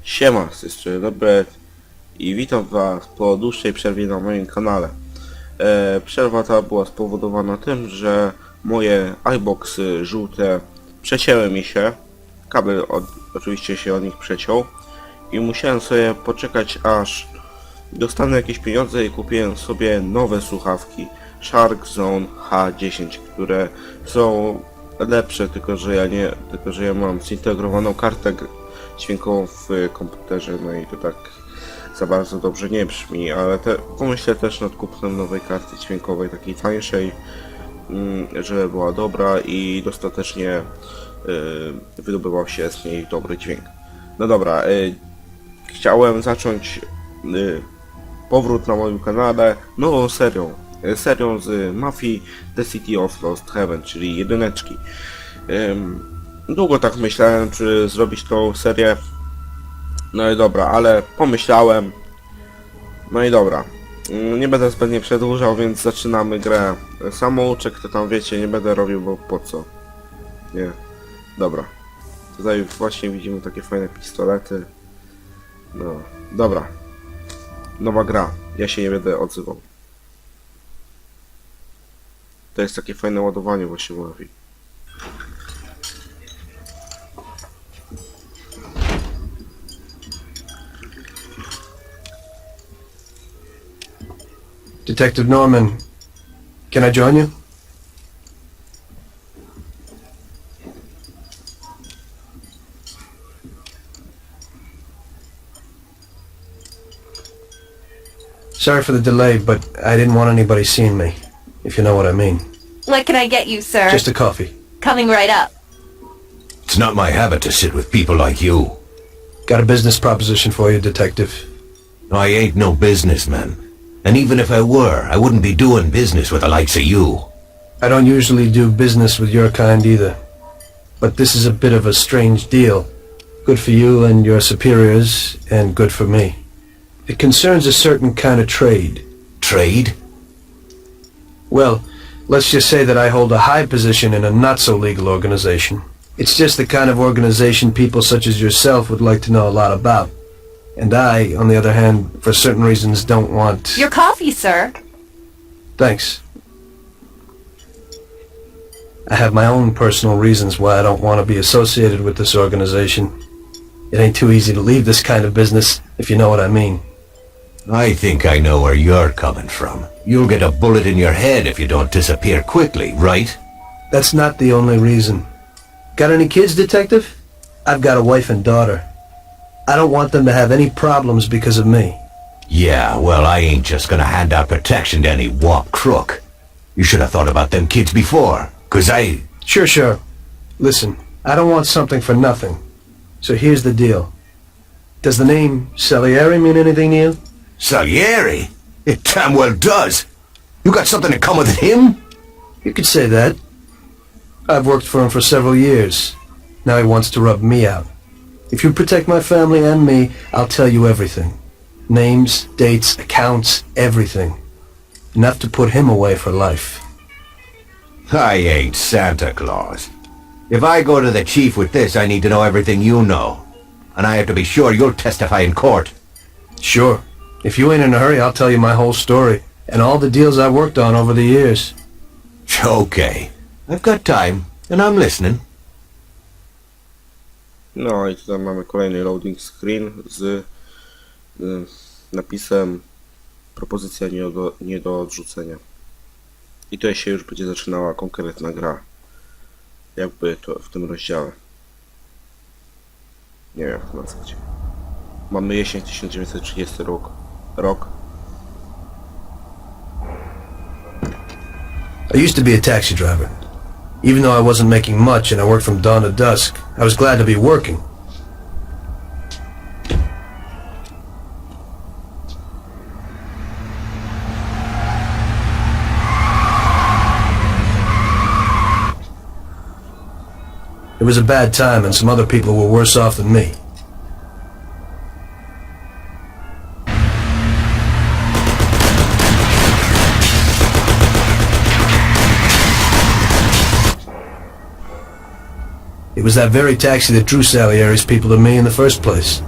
Siema, z tej strony Robert i witam was po dłuższej przerwie na moim kanale. Przerwa ta była spowodowana tym, że moje iBoxy żółte przecięły mi się. Kabel oczywiście się od nich przeciął i musiałem sobie poczekać, aż dostanę jakieś pieniądze i kupiłem sobie nowe słuchawki Shark Zone H10, które są lepsze, tylko że ja mam zintegrowaną kartę dźwiękową w komputerze, no i to tak za bardzo dobrze nie brzmi, ale pomyślę też nad kupnem nowej karty dźwiękowej, takiej tańszej, żeby była dobra i dostatecznie wydobywał się z niej dobry dźwięk. No dobra, chciałem zacząć powrót na moim kanale nową serią z Mafii The City of Lost Heaven, czyli jedyneczki. Długo tak myślałem, czy zrobić tą serię. No i dobra, ale pomyślałem. No i dobra. Nie będę zbędnie przedłużał, więc zaczynamy grę. Samouczek to tam wiecie, nie będę robił, bo po co? Nie. Dobra. Tutaj właśnie widzimy takie fajne pistolety. No, dobra. Nowa gra. Ja się nie będę odzywał. To jest takie fajne ładowanie właśnie mówi. Detective Norman, can I join you? Sorry for the delay, but I didn't want anybody seeing me, if you know what I mean. What can I get you, sir? Just a coffee. Coming right up. It's not my habit to sit with people like you. Got a business proposition for you, Detective. I ain't no businessman. And even if I were, I wouldn't be doing business with the likes of you. I don't usually do business with your kind either. But this is a bit of a strange deal. Good for you and your superiors, and good for me. It concerns a certain kind of trade. Trade? Well, let's just say that I hold a high position in a not-so-legal organization. It's just the kind of organization people such as yourself would like to know a lot about. And I, on the other hand, for certain reasons don't want... Your coffee, sir. Thanks. I have my own personal reasons why I don't want to be associated with this organization. It ain't too easy to leave this kind of business, if you know what I mean. I think I know where you're coming from. You'll get a bullet in your head if you don't disappear quickly, right? That's not the only reason. Got any kids, Detective? I've got a wife and daughter. I don't want them to have any problems because of me. Yeah, well, I ain't just gonna hand out protection to any wop crook. You should have thought about them kids before, 'cause I... Sure. Listen, I don't want something for nothing. So here's the deal. Does the name Salieri mean anything to you? Salieri? It damn well does. You got something in common with him? You could say that. I've worked for him for several years. Now he wants to rub me out. If you protect my family and me, I'll tell you everything. Names, dates, accounts, everything. Enough to put him away for life. I ain't Santa Claus. If I go to the chief with this, I need to know everything you know. And I have to be sure you'll testify in court. Sure. If you ain't in a hurry, I'll tell you my whole story. And all the deals I worked on over the years. Okay. I've got time, and I'm listening. No i tutaj mamy kolejny loading screen z napisem Propozycja nie do odrzucenia. I tutaj się już będzie zaczynała konkretna gra. Jakby to w tym rozdziale. Nie wiem jak to nazwać. Mamy jesień 1930 rok. I used to be a taxi driver. Even though I wasn't making much and I worked from dawn to dusk, I was glad to be working. It was a bad time and some other people were worse off than me. It was that very taxi that drew Salieri's people to me in the first place.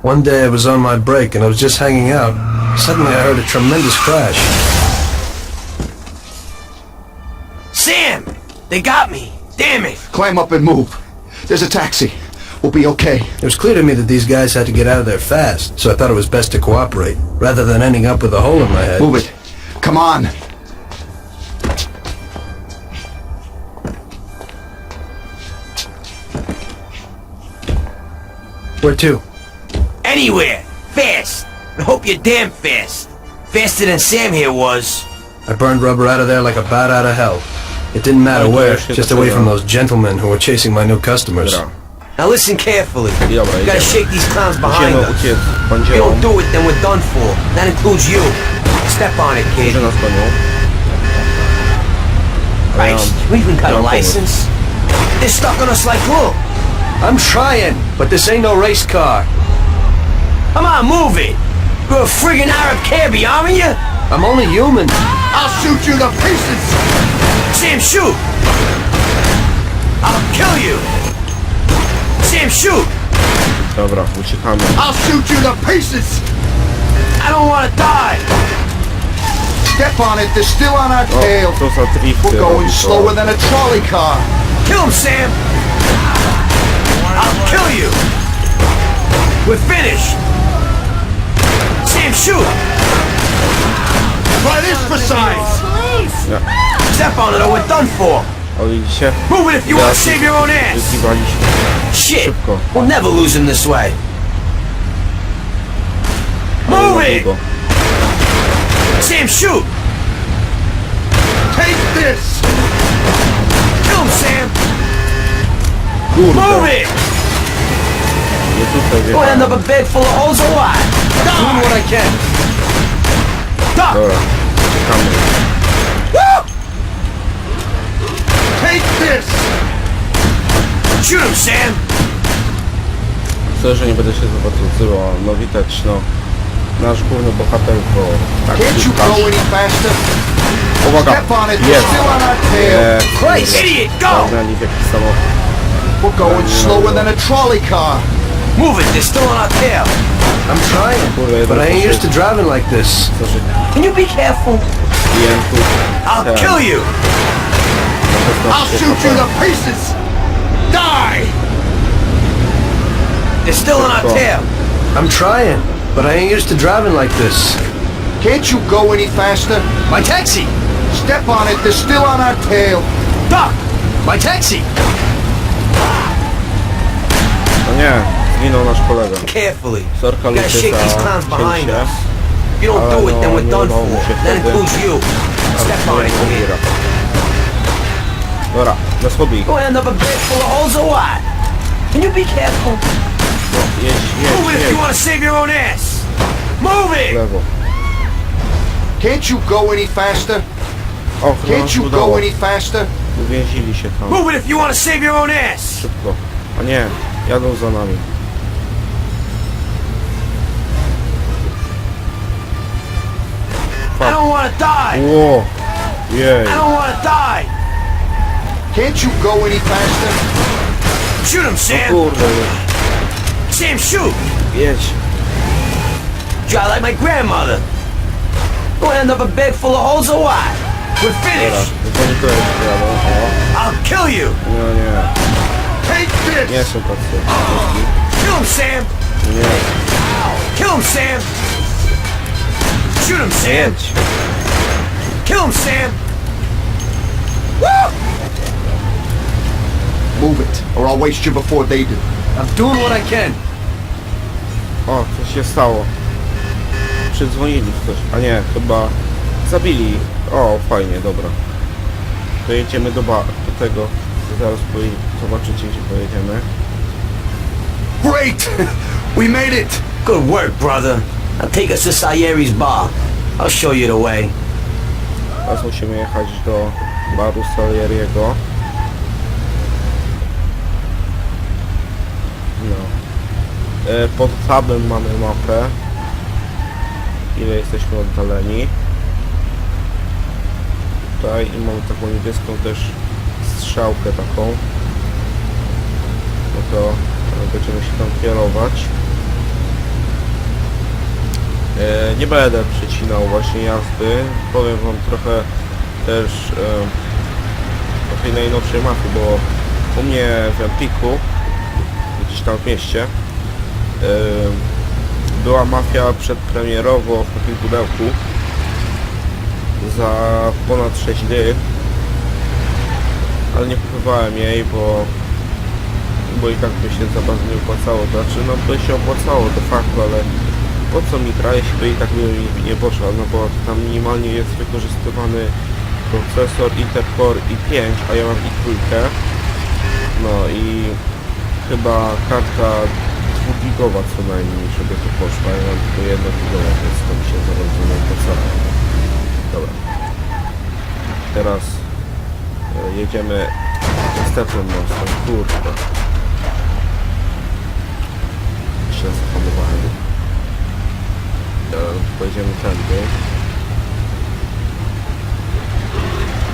One day I was on my break and I was just hanging out. Suddenly I heard a tremendous crash. Sam! They got me! Damn it! Climb up and move. There's a taxi. We'll be okay. It was clear to me that these guys had to get out of there fast, so I thought it was best to cooperate, rather than ending up with a hole in my head. Move it. Come on. Where to? Anywhere! Fast! I hope you're damn fast! Faster than Sam here was. I burned rubber out of there like a bat out of hell. It didn't matter where, just away from those gentlemen who were chasing my new customers. Dobra. Now listen carefully. Dobra, You gotta idziemy. shake these clowns behind Idziemy us. uciec If you bandzierom, don't do it, then we're done for. That includes you. Step on it, kid. że nas gonią. Ale ja Christ, you even got ja a mam pomysł. license? They're stuck on us like glue. I'm trying, but this ain't no race car. Come on, move it! You're a friggin' Arab cabbie, aren't you? I'm only human. I'll shoot you to pieces. Sam, shoot! I'll kill you! Sam, shoot! Dobra, uciekamy. I'll shoot you to pieces. I don't wanna die! Step on it. They're still on our O, tail. co za drifty We're going robi to. slower than a trolley car. Kill him, Sam! I'll kill you! We're finished! Sam, shoot! Try this for size. Step on it or we're done for! O, widzicie? Move it if you want to save your own ass! Wykiwaliśmy. Shit! Szybko. We'll never lose him this way! Ale Move za it! długo. Sam, shoot! Take this. Kill him, Sam! Kurde. Move it! Nie tutaj We'll end up a wjechałem. bed full of holes or what? Doing what I can. Duck! Dobra, uciekamy. Woo! Take this. Shoot him, Sam! Myślę, że nie będę się za bardzo odzywał. No widać, no. Nasz główny bohater to Can't you taksówkarz. go any faster? Uwaga! Step on it. They're Jest! still on our tail. Christ, idiot, go! Zagnali w jakiś samochód. We're going slower than a trolley car. Move it, they're still on our tail. I'm trying, but I ain't used to driving like this. Że Can you be careful? klientów I'll kill you! I'll shoot you to pieces. Die. They're still on our tail. I'm trying, but I ain't used to driving like this. Can't you go any faster? My taxi! Step on it. They're still on our tail. Duck! My taxi! No nie, zginął nasz kolega. Carefully. Sorka You gotta ludzie shake these za clowns behind cięcie. us. If you don't do it, then we're done udało mu for. się That wtedy. includes you. Step on it, kid. Dobra, na schody ich. We'll end up a bed full of holes or what? Can you be careful? No, jedź, Move it if you jedź, want to save your own ass. Move w it! lewo. Can't you go any faster? O, chyba nam Can't się you udało. go any faster? Uwięzili się tam. Move it if you want to save your own ass. Szybko. A nie, jadą za nami. I don't want to die. Ło! Jej. I don't want to die. Can't you go any faster? Shoot him, Sam. Kurde, Sam, shoot. jedź. Try like my grandmother. We'll end up a bed full of holes or what? We're Dobra, finished. oni tutaj jadą. O, I'll kill you. nie, nie. Take Nie this. są tacy. Kill him, Sam. Nie, Kill him, Sam. Shoot him, Sam. jedź. Kill him, Sam. Woo! Move it, or I'll waste you before they do. I'm doing what I can. O, coś się stało. Przydzwonili ktoś. A nie, chyba zabili ich. O, fajnie, dobra. To jedziemy do tego. Zaraz zobaczycie, gdzie pojedziemy. Great! We made it! Good work, brother. Now take us to Sayeri's bar. I'll show you the way. Teraz musimy jechać do baru Salieriego. No. Pod tabem mamy mapę. Ile jesteśmy oddaleni. Tutaj i mamy taką niebieską też strzałkę taką. No to będziemy się tam kierować. Nie będę przecinał właśnie jazdy. Powiem wam trochę też o tej najnowszej mafii, bo u mnie w Empiku, gdzieś tam w mieście, była mafia przedpremierowo w takim pudełku za ponad 6 dych, ale nie kupowałem jej, bo i tak by się za bardzo nie opłacało. Znaczy, no by się opłacało de facto, ale po co mi gra, jeśli by i tak by mi nie poszła, no bo tam minimalnie jest wykorzystywany procesor Intel Core i5, a ja mam i3. No i chyba karta 2 gigowa co najmniej, żeby to poszła. Ja mam tylko 1 gigowa, więc to mi się za bardzo nie opłacało. Dobra. Teraz jedziemy następnym mostem. Kurde. Się zahamowałem. Pojedziemy tędy.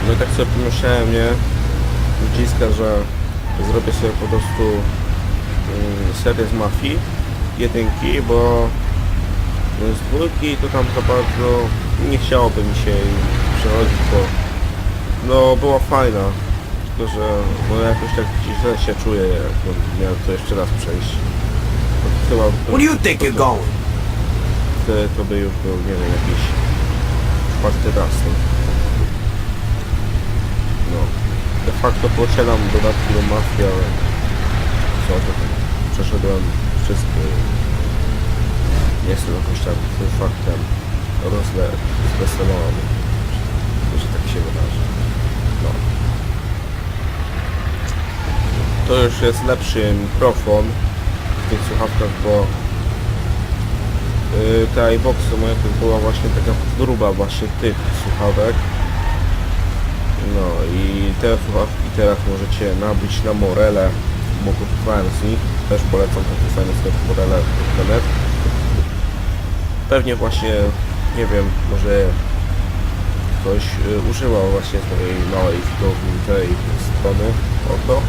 No i tak sobie pomyślałem, nie? Ludziska, że zrobię sobie po prostu serię z Mafii jedynki, bo z dwójki to tam za bardzo nie chciałoby mi się jej przechodzić, bo no była fajna, tylko że no jakoś tak źle się czuję, jak miałem to jeszcze raz przejść. Chyba Where do you think you're going? to by już był, nie wiem, jakiś 4. raz. No. De facto posiadam dodatki do Mafii, ale co to tam przeszedłem wszystkie. Nie jestem jakoś tam tym faktem rozweselony, że tak się wydarzy. No. To już jest lepszy mikrofon w tych słuchawkach, bo ta iBoxa moja to była właśnie taka gruba właśnie tych słuchawek. No i te słuchawki teraz możecie nabyć na Morele, bo kupowałem z nich. Też polecam taki fajny sklep Morele.net. Pewnie właśnie, nie wiem, może ktoś używał właśnie z mojej małej widowni tej strony oto,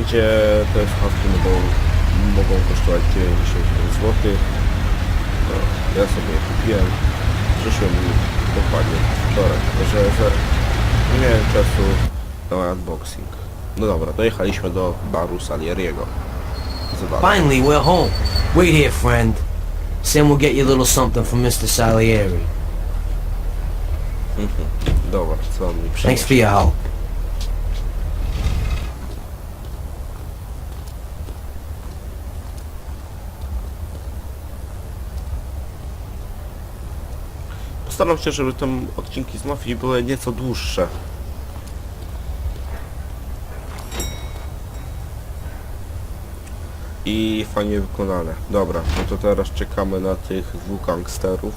gdzie te słuchawki mogą kosztować 99 zł. No, ja sobie je kupiłem, przyszły mi dokładnie wczoraj, że nie miałem czasu na unboxing. No dobra, dojechaliśmy do baru Salieriego. Finally, we're home. Wait here, friend. Sam will get you a little something from Mr. Salieri. Dobra, co on mi Thanks przyniesie? for your help. Postaram się, żeby te odcinki z Mafii były nieco dłuższe. I fajnie wykonane. Dobra, no to teraz czekamy na tych 2 gangsterów.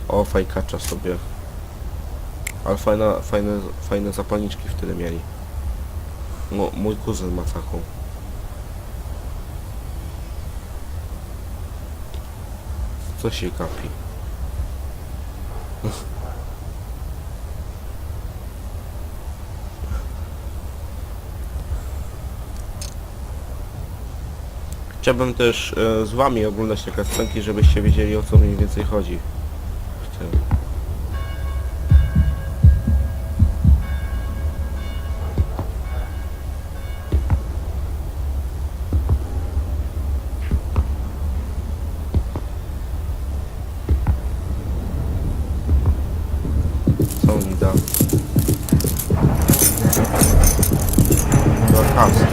O, fajkacza sobie. Ale fajne zapalniczki wtedy mieli. No, mój kuzyn ma taką. Co się kapi? Chciałbym też z wami oglądać te scenki, żebyście wiedzieli, o co mniej więcej chodzi w tym. Co mi da? Do kasy.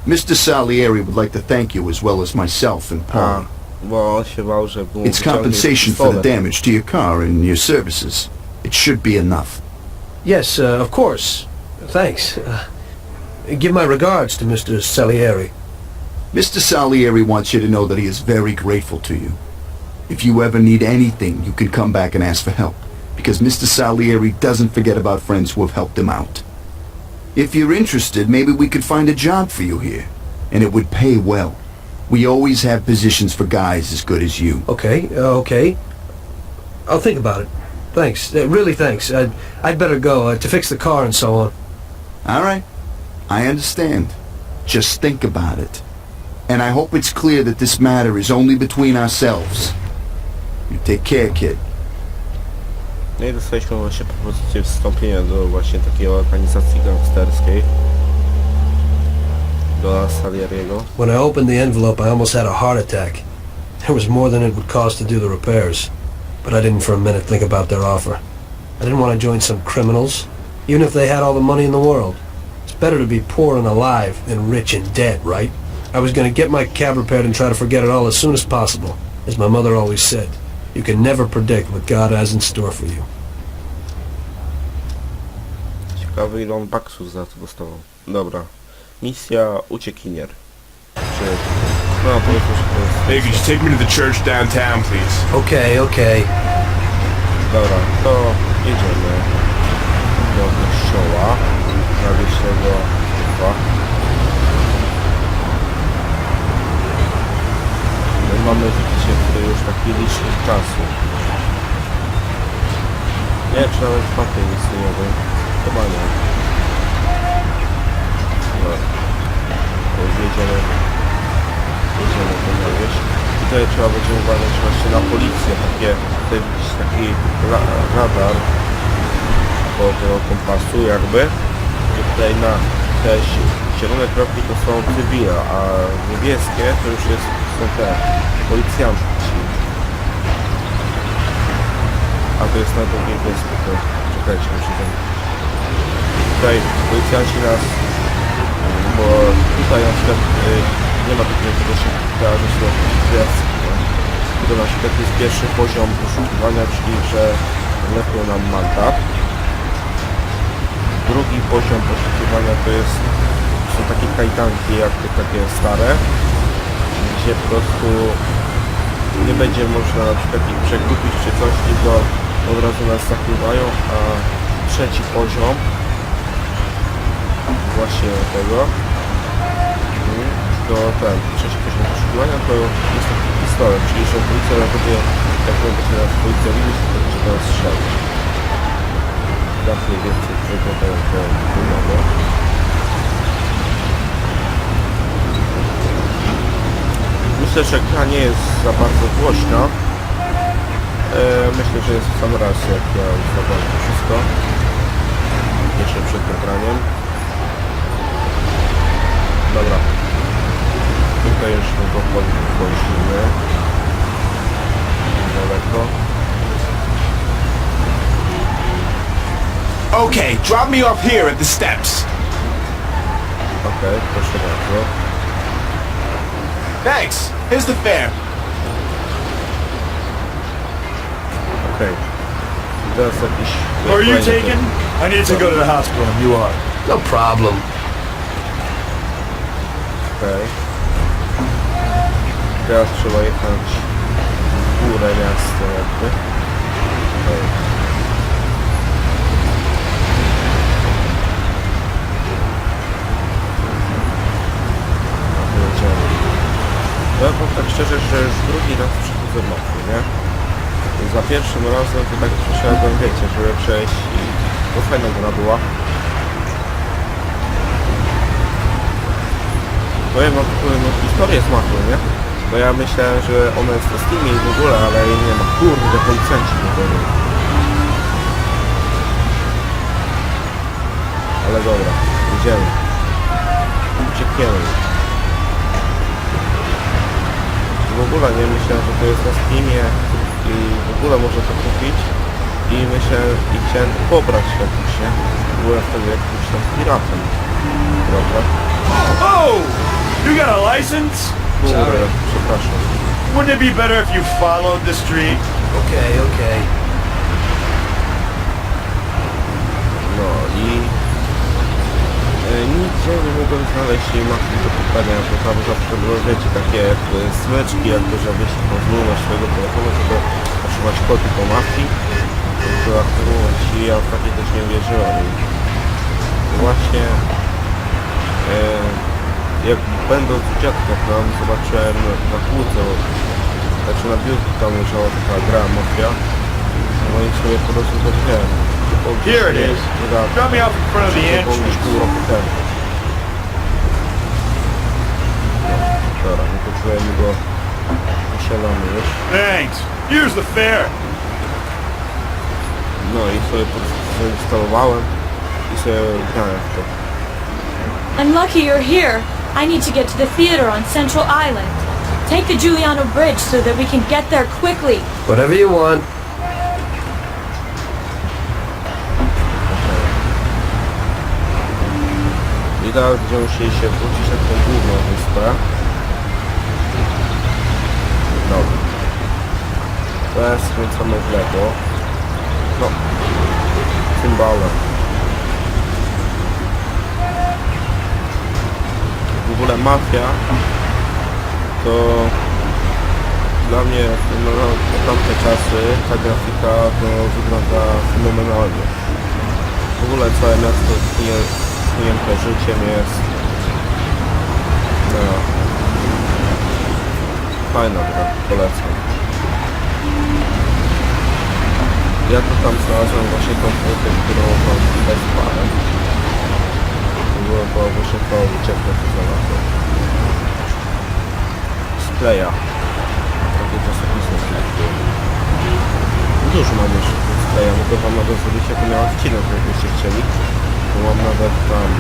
Mr. Salieri would like to thank you as well as myself and Paul. Bo on się bał, że był It's compensation for the damage to your car and your services. It should be enough. Yes, of course. Thanks. Give my regards to Mr. Salieri. Mr. Salieri wants you to know that he is very grateful to you. If you ever need anything, you can come back and ask for help, because Mr. Salieri doesn't forget about friends who have helped him out. If you're interested, maybe we could find a job for you here, and it would pay well. We always have positions for guys as good as you. Okay, okay. I'll think about it. Thanks. Really thanks. I'd better go to fix the car and so on. All right. I understand. Just think about it. And I hope it's clear that this matter is only between ourselves. You take care, kid. No i dostaliśmy właśnie propozycję wstąpienia do właśnie takiej organizacji gangsterskiej. Do Salieriego. When I opened the envelope, I almost had a heart attack. There was more than it would cost to do the repairs. But I didn't for a minute think about their offer. I didn't want to join some criminals, even if they had all the money in the world. It's better to be poor and alive than rich and dead, right? I was going to get my cab repaired and try to forget it all as soon as possible. As my mother always said, you can never predict what God has in store for you. Ciekawy ile on baksów za to dostawał. Dobra. Misja Uciekinier. Czy... No powiedzmy, że to jest... Hey, could you take me to the church downtown, please? Okay. Dobra, to jedziemy do kościoła. Najwyższego chyba. My mamy życie, które już taki licznik czasu. Nie, czy nawet czwartej istniejowej. Chyba nie. No. To już jedziemy to na wieś. Tutaj trzeba będzie uważać właśnie na policję. Tutaj widzieć taki radar koło tego kompasu jakby. I tutaj na te zielone kropki to są cywile, a niebieskie to już są te policjanci. A to jest na drugiej wyspie, to czekajcie, muszę tam... Tutaj policjanci nas... Bo tutaj na przykład nie ma takiego, że się kojarzy się gwiazdki, nie? To na przykład jest pierwszy poziom poszukiwania, czyli że lepią nam mandat. Drugi poziom poszukiwania to są takie kajdanki, jak takie stare, gdzie po prostu nie będzie można na przykład ich przekupić czy coś, tylko od razu nas zakrywają, a trzeci poziom właśnie tego to trzeci poziom poszukiwania to jest taki pistolet, czyli że policja będzie, jak będzie nas policja widzieć, to będzie do nas strzelić. Tak mniej więcej tego wygląda. Myślę, że gra nie jest za bardzo głośna. Myślę, że jest w sam raz, jak ja ustawiam to wszystko. Jeszcze przed nagraniem. Dobra. Tutaj już go podwozimy. Daleko. Okay, drop me off here at the steps. Okej, proszę bardzo. Thanks. Here's the fare. Okej. Teraz jakiś... Are you taken? I need to go to the hospital and you are. No problem. Okej. Teraz trzeba jechać w górę miasta jakby. Okej. Ja powiem tak szczerze, że już drugi raz przychodzę Mafię, nie? Za pierwszym razem to tak przyszedłem, wiecie, żeby przejść i to fajna gra była. Powiem wam no, historię z Mafią, nie? Bo ja myślałem, że ona jest na Steamie i w ogóle, ale jej nie ma. Kurde, policjanci nie powiem. Ale dobra, idziemy. Uciekniemy. W ogóle nie myślałem, że to jest na Steamie i w ogóle można to kupić i myślałem i chciałem to pobrać jakoś, nie? Byłem wtedy jakimś tam piratem. Dobra. Oh! You got a license? Kurde, przepraszam. Wouldn't it be better if you followed the street? Okay. No i nigdzie nie mogłem znaleźć jej mapki do pytania, bo tam zawsze były, wiecie, takie jakby smyczki, jakby żebyś pozwolił swojego telefonu, żeby otrzymać kody po mafii, żeby aktywować i ja w takie też nie wierzyłem. I właśnie jak będąc w dziadkach tam zobaczyłem na półce, znaczy na biurku tam leżała taka gra Mafia, no i sobie po prostu to wziąłem. Here it is. Drop me off in front of the entrance. Pół roku temu. Dobra, nie potrzebujemy go. Posiadamy już. Thanks. Here's the fare. No i sobie zainstalowałem i sobie grałem w to. I'm lucky you're here. I need to get to the theater on Central Island. Take the Giuliano Bridge so that we can get there quickly. Whatever you want. I teraz będziemy musieli się wrócić na tą główną wyspę. Dobra. Teraz skręcamy w lewo. No. Cymbalem. W ogóle Mafia to dla mnie no, na tamte czasy ta grafika to wygląda fenomenalnie. W ogóle całe miasto ujęte życiem jest no, fajna gra, polecam. Ja tu tam znalazłem właśnie komputer, którą wam widać parę. To było właśnie to uciekło to znalazłem. Splaya. Takie czasopismo było. Dużo mam jeszcze Splaya, mogę wam nawet zrobić jako miał odcinek, jakbyście chcieli. Bo mam nawet tam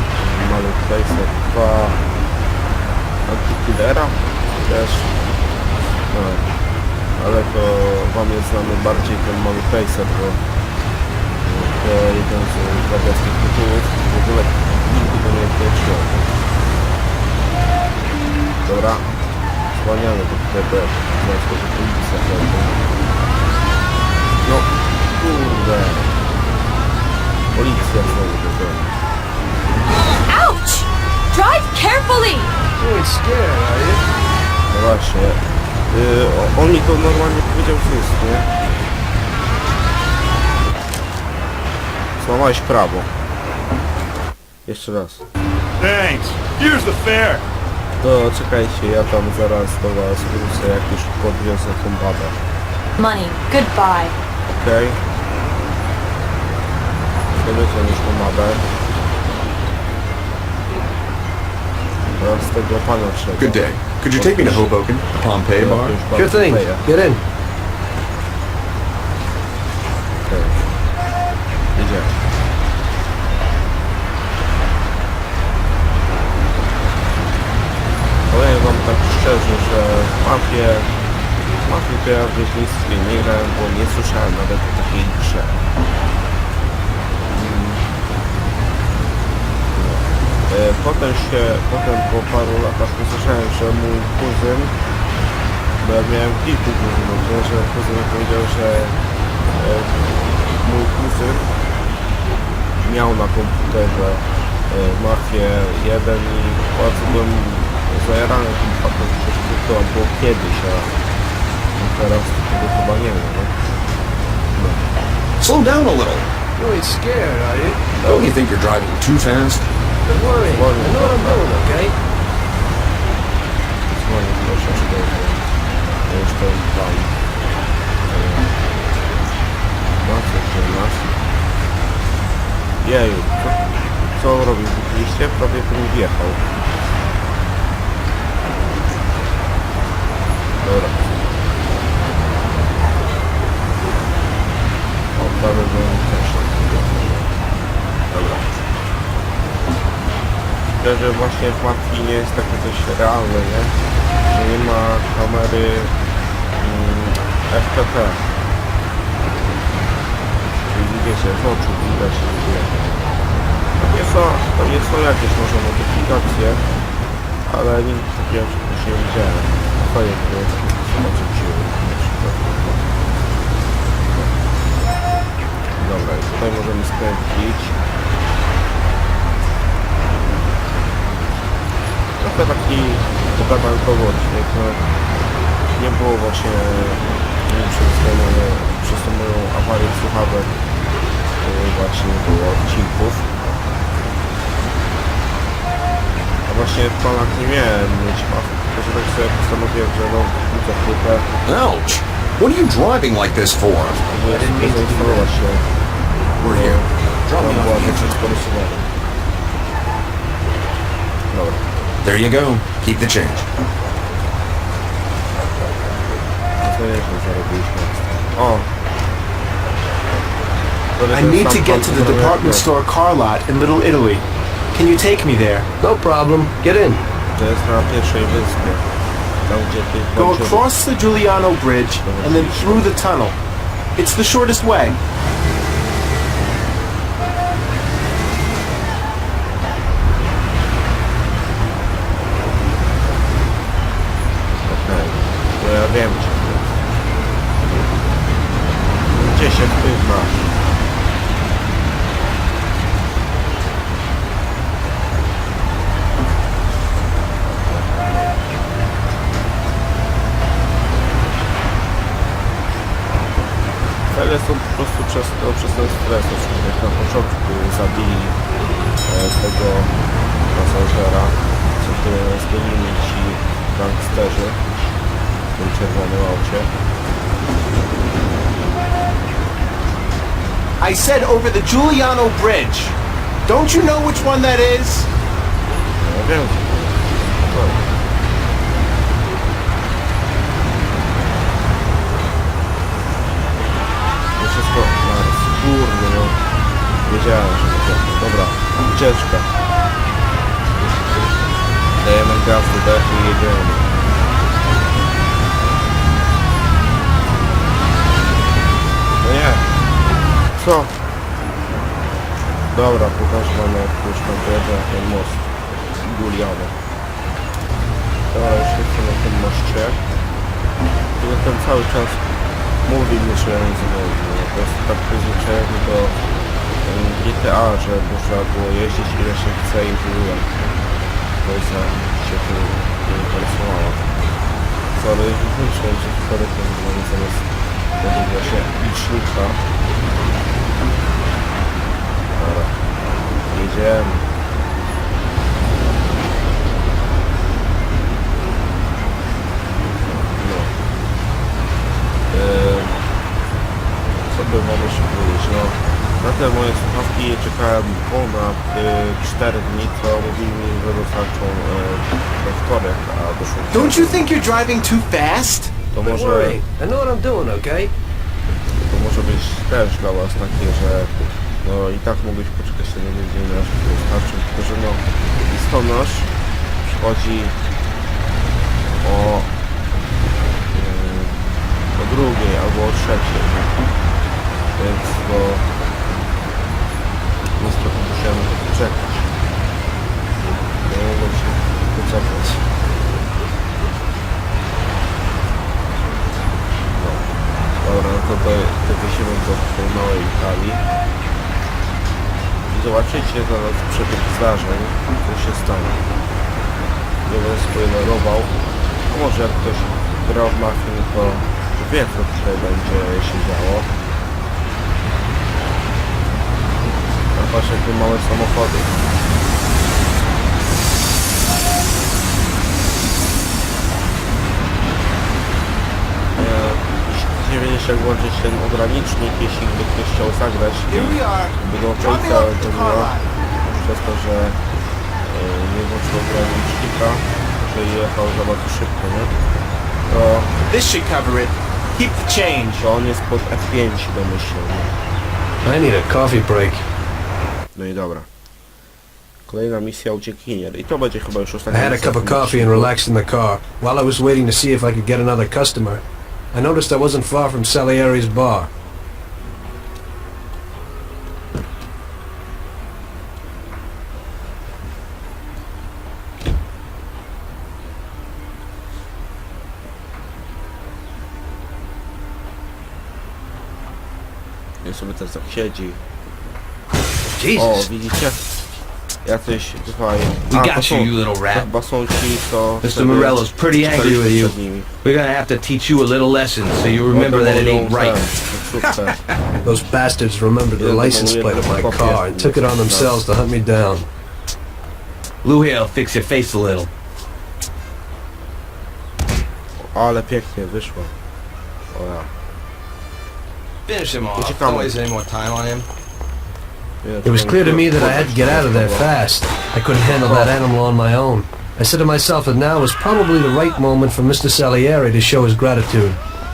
mały placer 2 Uciekiniera też. No, ale to wam jest znany bardziej ten mały placer, bo to jeden z zawiastych tytułów, w ogóle nigdy go nie włączyłem. Dobra, zwalniamy do TB, znaczy, że policja pewnie. No, kurde. Policja znowu do domu. Ouch! Drive carefully! You ain't scared, are you? No właśnie. On mi to normalnie powiedział z ust, nie? Złamałeś prawo. Jeszcze raz. Thanks. Here's the fare. To czekajcie, ja tam zaraz do was wrócę, jak już podwiozę tą babę. Money, goodbye. Okej. Dowiecie już tą babę. Teraz tego pana trzeba. Good day. Could you take me to Hoboken, the Pompeii bar? Sure thing. Get in. Okej. Idziemy. Powiem wam tak szczerze, że Mafia to ja w dzieciństwie nie grałem, bo nie słyszałem nawet o takiej grze. Potem po paru latach usłyszałem, że mój kuzyn, bo ja miałem kilku kuzynów, że kuzyn powiedział, że mój kuzyn miał na komputerze Mafię 1 i bardzo byłem zajarany tym faktem, że to było kiedyś, a teraz tego chyba nie wiem. No. Slow down a little. You ain't scared, are you? Don't you think you're driving too fast? Don't worry. I know what I'm doing, okay? Dzwonię troszeczkę, bo już to jest plan. Nas. Jeju, co robił? Widzieliście? Prawie tu mi wjechał. Dobra. O, prawie byłem też. Dobra. Że właśnie w Mafii nie jest takie coś realne, nie? Że nie ma kamery FPP. Czyli wiecie, z oczu widać. Pewnie są jakieś może modyfikacje, ale nic takiego czegoś nie widziałem. Fajnie było zobaczyć się na przykład. Dobra, i tutaj możemy skręcić. Trochę taki pogadankowy odcinek, no nie było właśnie przez tą moją awarię słuchawek właśnie nie było odcinków. A właśnie w planach nie miałem mieć Mafii, tylko że tak sobie postanowiłem, że no wrócę chwilkę, Ouch! What are you driving like this for? żeby zainstalować się. We're here. Drop Tam me była off the rzecz exit. skorysowana. Dobra. There you go. Keep the change. Co jeszcze zarobiliśmy? O! I need to get to the department store car lot in Little Italy. Can you take me there? No problem. Get in. To jest na pierwszej wyspie. Tam gdzie ty Go across the Giuliano Bridge and then through the tunnel. It's the shortest way. Okej, bo ja wiem gdzie się wpychasz. Cele są po prostu przez ten stres, jak na początku zabili tego pasażera, co zgonili ci gangsterzy w tym czerwonym aucie. I said over the Giuliano Bridge. Don't you know which one that is? Ja wiem, co wszystko naraz. Kurde, no. Wiedziałem, że to tak. Dobra, ucieczka. Dajemy gaz do dechu i jedziemy. No nie. Co? Dobra, pokażę wam jak już tam dojeżdża na ten most. Giuliano. Dobra, już jestem na tym moście. I ten cały czas mówi mi, że po prostu tak przyzwyczajony do GTA, że można było jeździć ile się chce i w ogóle. To jest się tym nie interesowało. Sorry, myślę, że wtedy to wygląda zamiast tego właśnie licznika. Dobra, jedziemy. Co by wam jeszcze powiedzieć, no na te moje słuchawki czekałem ponad 4 dni, co mówili mi, że dostarczą we wtorek, a doszło. Don't you think you're driving too fast? To Don't może, worry. I know what I'm doing, okay? to może być też dla was takie, że no i tak mogłeś poczekać ten jeden dzień, aż to dostarczą, tylko że no listonosz przychodzi o drugiej albo o trzeciej, więc no niestety musiałem czekać. Nie mogłem się wycofać. No, dobra, no to wysiemy do tej małej Italii i zobaczycie zaraz przebieg zdarzeń, co się stanie. Nie będę spoilerował, a może jak ktoś grał w Mafię, to wie, co tutaj będzie się działo. A patrz, jakie małe samochody. Nie wiem jeszcze jak włączyć ten ogranicznik, jeśli by ktoś chciał zagrać. By go policja to była przez to, że nie włączył ogranicznika, że jechał za bardzo szybko, nie? To This should cover it. Keep the change. to on jest pod F5 domyślnie. I need a coffee break. No i dobra. Kolejna misja Uciekinier. I to będzie chyba już I ostatnia had a misja cup of w tym coffee and odcinku. relaxed in the car. While I was waiting to see if I could get another customer, I noticed I wasn't far from Salieri's bar. I sobie teraz tak siedzi. O, Jesus. widzicie? Jacyś tutaj... We A, got to są, you, you little to rat. chyba są ci, co... Mr. wtedy Morello's pretty angry with you. przed nimi. We're gonna have to teach you a little lesson so you remember that it ain't right. Super. Those bastards remembered the license plate of my car and took it on themselves to hunt me down. Blue Hail, fix your face a little. Ale pięknie wyszło. O ja. Finish him off. Uciekamy. Don't waste any more time on him. It was clear to me that I had to get out of there fast. I couldn't handle that animal on my own. I said to myself that now was probably the right moment for Mr. Salieri to show his gratitude.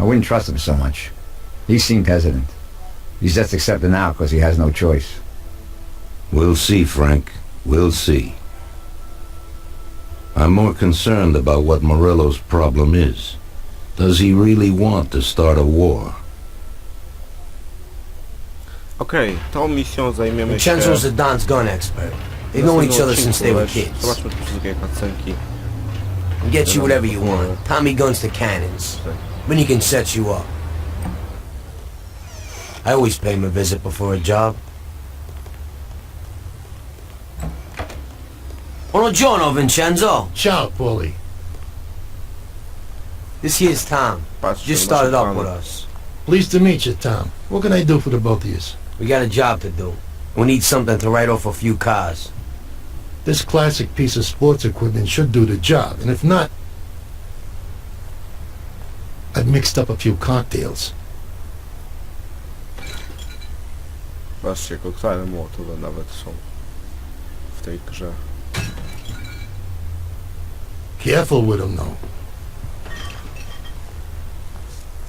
I wouldn't trust him so much. He seemed hesitant. He's just accepting now because he has no choice. We'll see, Frank. We'll see. I'm more concerned about what Morello's problem is. Does he really want to start a war? Okej, tą misją zajmiemy się... Vincenzo's the Don's gun expert. They've known each other since they were kids. Zobaczmy tu wszystkie cutscenki. Get you whatever you want. Tommy guns to cannons. Then he can set you up. I always pay him a visit before a job. Buongiorno, Vincenzo. Ciao, Paulie. This here's Tom. Patrzcie, Just started nasze up with plany. us. Pleased to meet you, Tom. What can I do for the both of you? We got a job to do. We need something to write off a few cars. This classic piece of sports equipment should do the job, and if not, I've mixed up a few cocktails. Patrzcie, koktajle mołotowe nawet są w tej grze. Careful with them, though.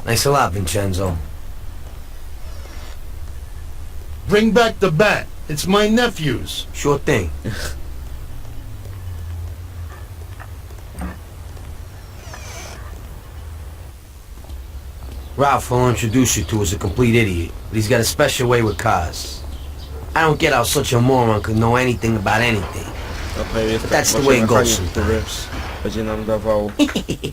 Thanks a lot, Vincenzo. Bring back the bat. It's my nephew's. Sure thing. Ralph, I'll introduce you to, is a complete idiot, but he's got a special way with cars. I don't get how such a moron could know anything about anything. Okej, jest But that's the taki way it właśnie goes mechanik, który sometimes. będzie nam dawał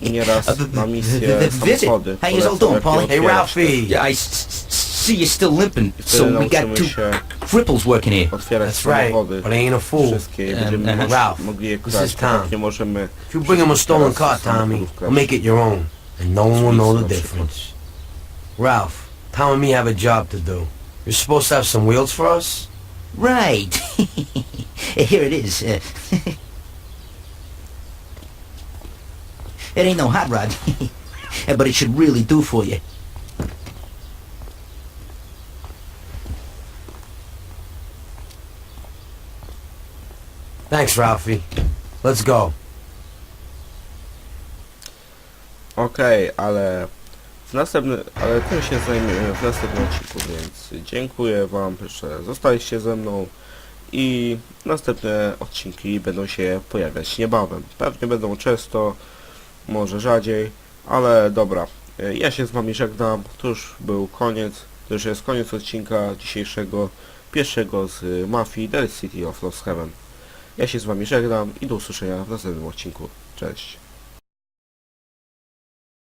nieraz na misję Visit. samochody. How you all doing, Paulie? Hey, Ralphie. Yeah, I see you're still limping, I so wtedy we got nauczymy two się cripples working here. otwierać That's right, samochody. but I ain't a fool. Wszystkie i będziemy Ralph, mogli je this kraść, is Tom. tak nie możemy... If you bring him a stolen car, Tommy, we'll make it your own, and no one will know the difference. Ralph, Tom and me have a job to do. You're supposed to have some wheels for us? Right. Here it is. It ain't no hot rod, but it should really do for you. Thanks, Ralphie. Let's go. Okej, ale tym się zajmiemy w następnym odcinku, więc dziękuję wam, że zostaliście ze mną i następne odcinki będą się pojawiać niebawem. Pewnie będą często, może rzadziej, ale dobra. Ja się z wami żegnam, to już był koniec, to już jest koniec odcinka dzisiejszego, pierwszego z Mafii, The City of Lost Heaven. Ja się z wami żegnam i do usłyszenia w następnym odcinku. Cześć.